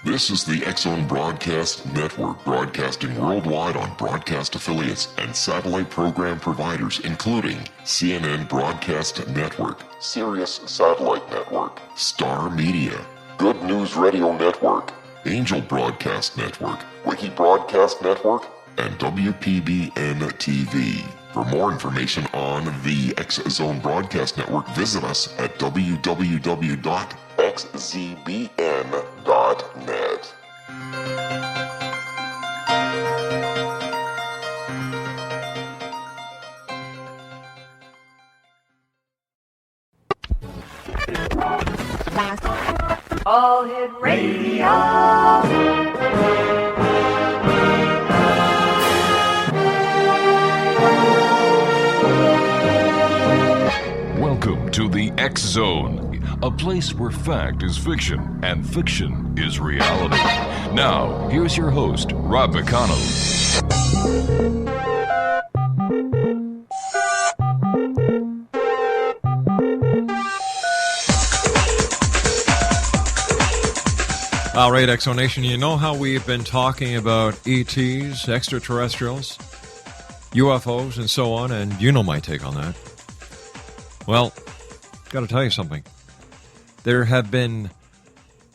This is the X-Zone Broadcast Network, broadcasting worldwide on broadcast affiliates and satellite program providers, including CNN Broadcast Network, Sirius Satellite Network, Star Media, Good News Radio Network, Angel Broadcast Network, Wiki Broadcast Network, and WPBN TV. For more information on the X-Zone Broadcast Network, visit us at www.xzbn.net. All Hit Radio. Welcome to the X-Zone, a place where fact is fiction and fiction is reality. Now, here's your host, Rob McConnell. All right, Exonation, you know how we've been talking about ETs, extraterrestrials, UFOs, and so on, and you know my take on that. Well, got to tell you something. There have been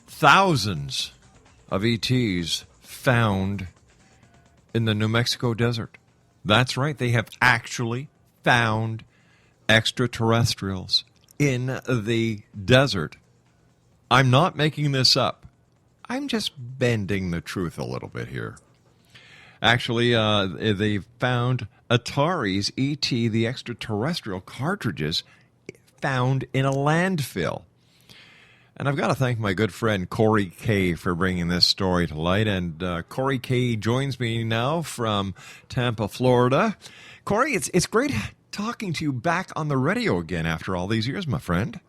thousands of ETs found in the New Mexico desert. That's right, they have actually found extraterrestrials in the desert. I'm not making this up. I'm just bending the truth a little bit here. Actually, they found Atari's E.T., the extraterrestrial cartridges, found in a landfill. And I've got to thank my good friend Corey Kay for bringing this story to light. And Corey Kay joins me now from Tampa, Florida. Corey, it's great talking to you back on the radio again after all these years, my friend.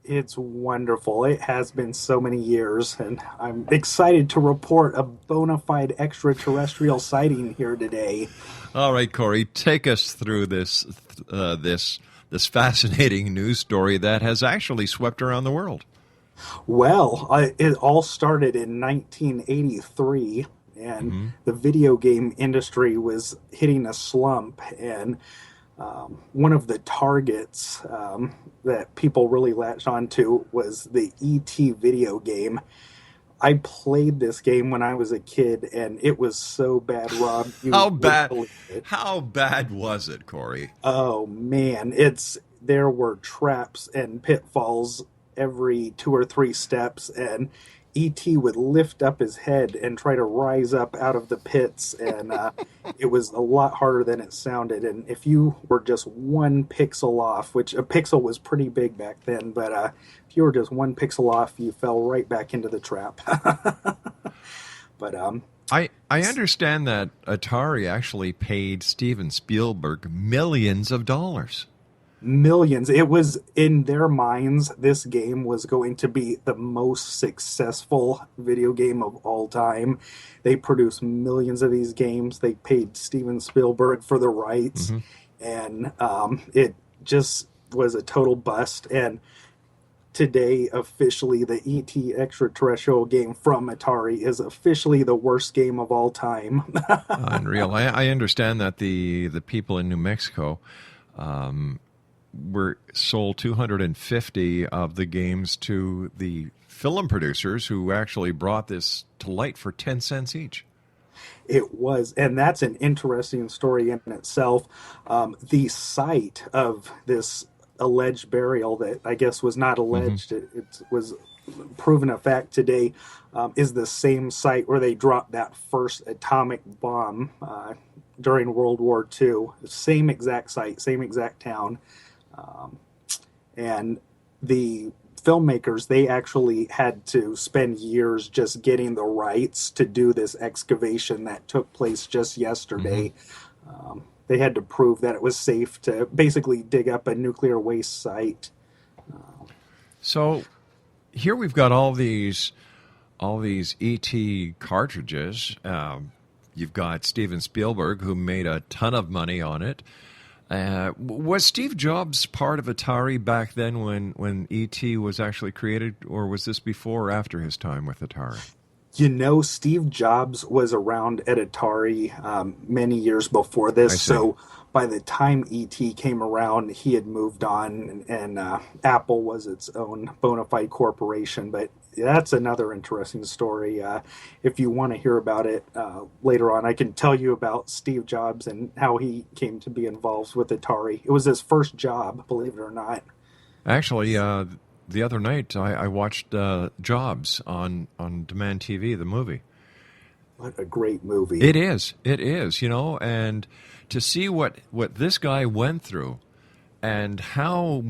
It's wonderful. It has been so many years, and I'm excited to report a bona fide extraterrestrial sighting here today. All right, Corey, take us through this fascinating news story that has actually swept around the world. Well, it all started in 1983, and the video game industry was hitting a slump, and one of the targets that people really latched onto was the E.T. video game. I played this game when I was a kid, and it was so bad, Rob. How bad was it, Corey? Oh, man. There were traps and pitfalls every 2 or 3 steps, and E.T. would lift up his head and try to rise up out of the pits, and it was a lot harder than it sounded. And if you were just 1 pixel off, which a pixel was pretty big back then, but if you were just 1 pixel off, you fell right back into the trap. But I understand that Atari actually paid Steven Spielberg millions of dollars. Millions. It was, in their minds, this game was going to be the most successful video game of all time. They produced millions of these games. They paid Steven Spielberg for the rights, and it just was a total bust. And today, officially, the E.T. extraterrestrial game from Atari is officially the worst game of all time. Unreal. I understand that the people in New Mexico were sold 250 of the games to the film producers who actually brought this to light for 10 cents each. It was, and that's an interesting story in itself. The site of this alleged burial that I guess was not alleged, it was proven a fact today, is the same site where they dropped that first atomic bomb during World War II. Same exact site, same exact town. And the filmmakers, they actually had to spend years just getting the rights to do this excavation that took place just yesterday. They had to prove that it was safe to basically dig up a nuclear waste site. So here we've got all these E.T. cartridges. You've got Steven Spielberg, who made a ton of money on it. Was Steve Jobs part of Atari back then when E.T. was actually created, or was this before or after his time with Atari? Steve Jobs was around at Atari many years before I this, see. so by the time ET came around, he had moved on, and Apple was its own bona fide corporation. But that's another interesting story. If you want to hear about it later on, I can tell you about Steve Jobs and how he came to be involved with Atari. It was his first job, believe it or not. Actually, the other night I watched Jobs on demand TV, the movie. What a great movie. It is, and to see what this guy went through and how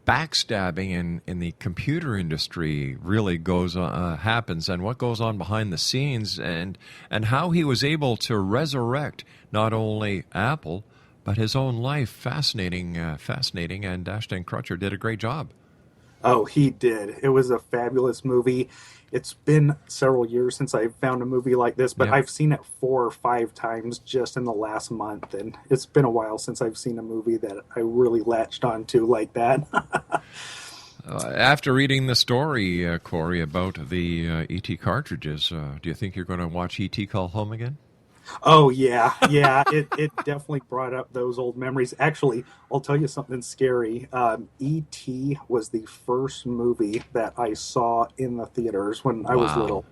backstabbing in the computer industry really happens, and what goes on behind the scenes, and how he was able to resurrect not only Apple but his own life. Fascinating, and Ashton Kutcher did a great job. Oh, he did. It was a fabulous movie. It's been several years since I found a movie like this, but Yeah. I've seen it 4 or 5 times just in the last month, and it's been a while since I've seen a movie that I really latched onto like that. After reading the story, Corey, about the ET cartridges, do you think you're going to watch ET Call Home again? Oh, yeah. It definitely brought up those old memories. Actually, I'll tell you something scary. E.T. was the first movie that I saw in the theaters when I was Wow. little.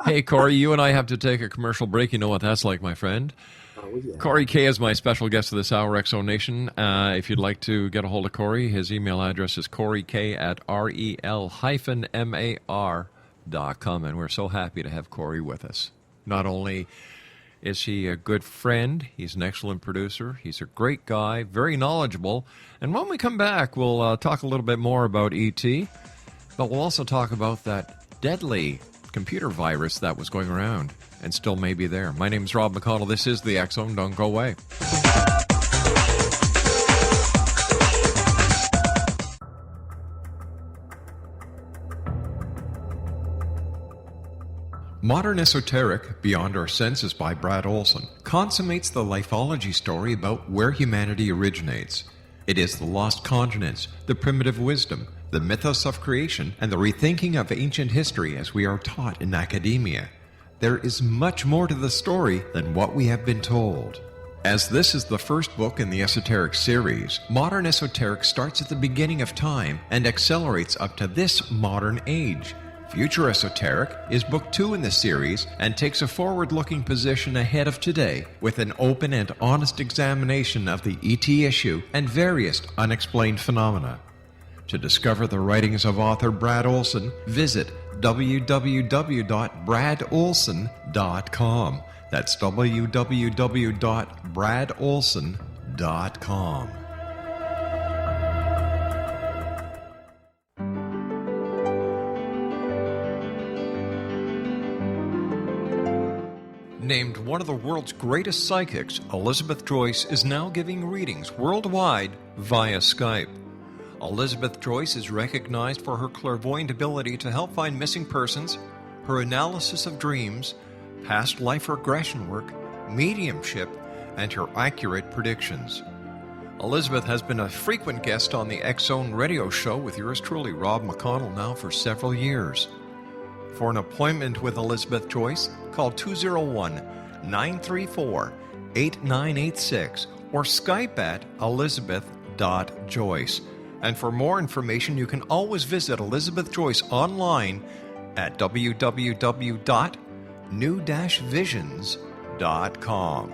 Hey, Corey, you and I have to take a commercial break. You know what that's like, my friend. Oh, yeah. Corey K is my special guest of this hour, Exo Nation. If you'd like to get a hold of Corey, his email address is coreyk@rel-mar.com, and we're so happy to have Corey with us. Not only is he a good friend, he's an excellent producer, he's a great guy, very knowledgeable, and when we come back, we'll talk a little bit more about E.T., but we'll also talk about that deadly computer virus that was going around and still may be there. My name's Rob McConnell. This is the X Zone. Don't go away. Modern Esoteric, Beyond Our Senses by Brad Olson, consummates the lifology story about where humanity originates. It is the lost continents, the primitive wisdom, the mythos of creation, and the rethinking of ancient history as we are taught in academia. There is much more to the story than what we have been told. As this is the first book in the Esoteric series, Modern Esoteric starts at the beginning of time and accelerates up to this modern age. Future Esoteric is book 2 in the series and takes a forward-looking position ahead of today with an open and honest examination of the ET issue and various unexplained phenomena. To discover the writings of author Brad Olson, visit www.bradolson.com. That's www.bradolson.com. Named one of the world's greatest psychics, Elizabeth Joyce is now giving readings worldwide via Skype. Elizabeth Joyce is recognized for her clairvoyant ability to help find missing persons, her analysis of dreams, past life regression work, mediumship, and her accurate predictions. Elizabeth has been a frequent guest on the X Zone radio show with yours truly, Rob McConnell, now for several years. For an appointment with Elizabeth Joyce, call 201-934-8986 or Skype at elizabeth.joyce. And for more information, you can always visit Elizabeth Joyce online at www.new-visions.com.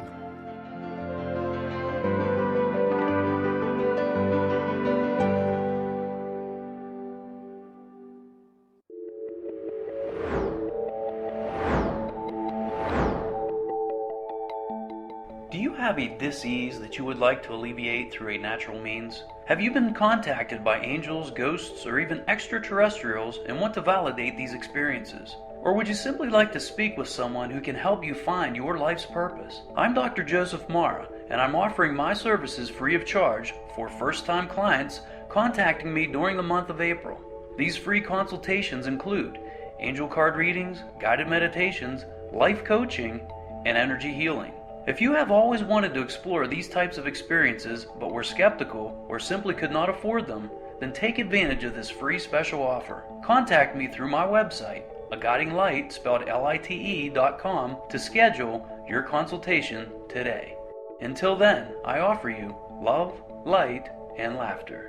Do you have a dis-ease that you would like to alleviate through a natural means? Have you been contacted by angels, ghosts, or even extraterrestrials and want to validate these experiences? Or would you simply like to speak with someone who can help you find your life's purpose? I'm Dr. Joseph Mara, and I'm offering my services free of charge for first-time clients contacting me during the month of April. These free consultations include angel card readings, guided meditations, life coaching, and energy healing. If you have always wanted to explore these types of experiences but were skeptical or simply could not afford them, then take advantage of this free special offer. Contact me through my website, a guiding light spelled LITE.com to schedule your consultation today. Until then, I offer you love, light, and laughter.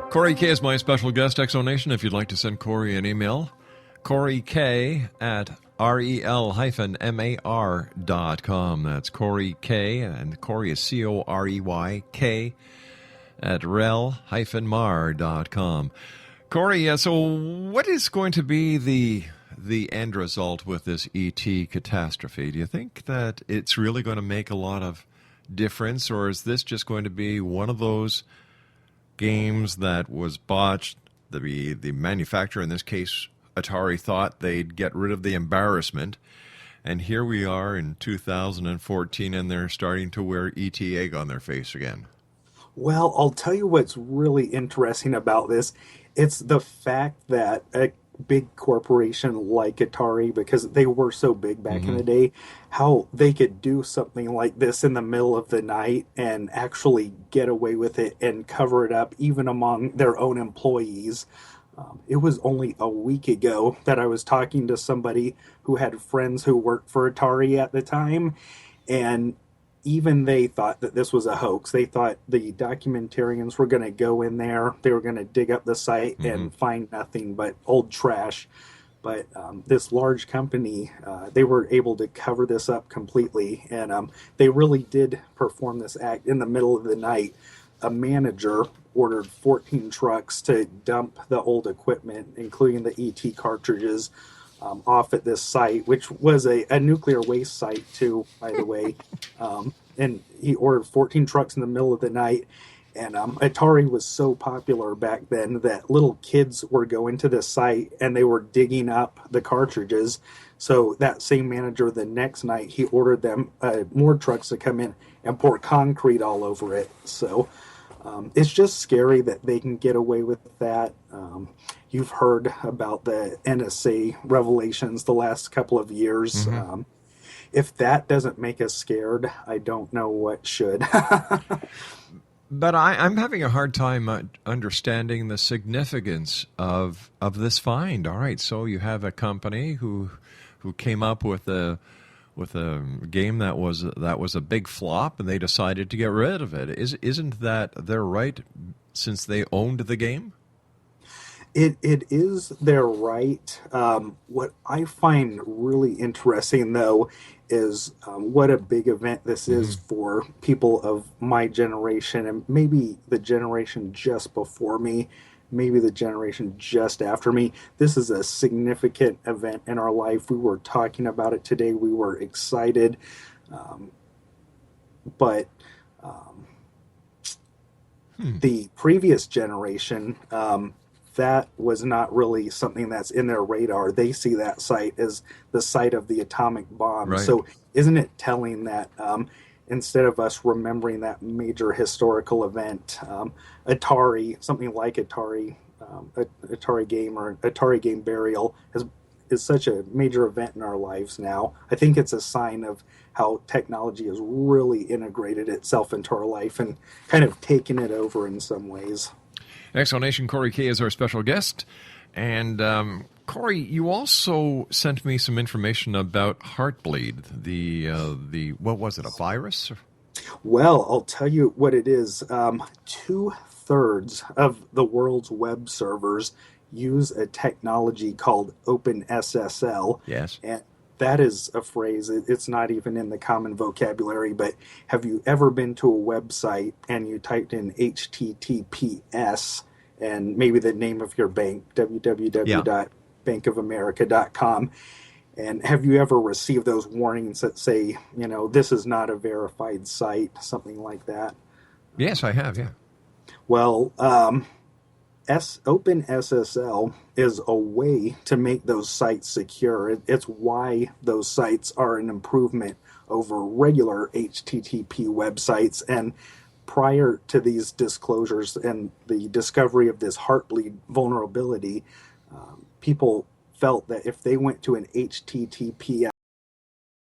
Corey K is my special guest, Exonation. If you'd like to send Corey an email, Corey K at rel-mar.com. That's Corey K, and Corey is COREYK at rel-mar.com. Corey, so what is going to be the end result with this ET catastrophe? Do you think that it's really going to make a lot of difference, or is this just going to be one of those games that was botched? The manufacturer, in this case Atari, thought they'd get rid of the embarrassment, and here we are in 2014 and they're starting to wear ET egg on their face again. Well, I'll tell you what's really interesting about this. It's the fact that a big corporation like Atari, because they were so big back in the day, how they could do something like this in the middle of the night and actually get away with it and cover it up even among their own employees. It was only a week ago that I was talking to somebody who had friends who worked for Atari at the time, and even they thought that this was a hoax. They thought the documentarians were going to go in there, they were going to dig up the site and find nothing but old trash. But this large company, they were able to cover this up completely, and they really did perform this act in the middle of the night. A manager ordered 14 trucks to dump the old equipment, including the ET cartridges, off at this site, which was a nuclear waste site too, by the way. And he ordered 14 trucks in the middle of the night. And Atari was so popular back then that little kids were going to this site and they were digging up the cartridges. So that same manager, the next night, he ordered them more trucks to come in and pour concrete all over it. So it's just scary that they can get away with that. You've heard about the NSA revelations the last couple of years. If that doesn't make us scared, I don't know what should. But I'm having a hard time understanding the significance of this find. All right, so you have a company who came up with a game that was a big flop, and they decided to get rid of it. Isn't that their right, since they owned the game? It is their right. What I find really interesting, though, is what a big event this is for people of my generation, and maybe the generation just before me, maybe the generation just after me. This is a significant event in our life. We were talking about it today. We were excited. But the previous generation, that was not really something that's in their radar. They see that site as the site of the atomic bomb. Right. So isn't it telling that instead of us remembering that major historical event, Atari, something like Atari, Atari game or Atari game burial is such a major event in our lives now. I think it's a sign of how technology has really integrated itself into our life and kind of taken it over in some ways. Exonation, Corey K is our special guest. And Corey, you also sent me some information about Heartbleed, the what was it, a virus? Well, I'll tell you what it is. 2/3 of the world's web servers use a technology called OpenSSL. Yes. And that is a phrase, it's not even in the common vocabulary, but have you ever been to a website and you typed in HTTPS and maybe the name of your bank, www.bankofamerica.com, and have you ever received those warnings that say, this is not a verified site, something like that? Yes, I have, yeah. Well, OpenSSL is a way to make those sites secure. It's why those sites are an improvement over regular HTTP websites. And prior to these disclosures and the discovery of this Heartbleed vulnerability, people felt that if they went to an HTTPS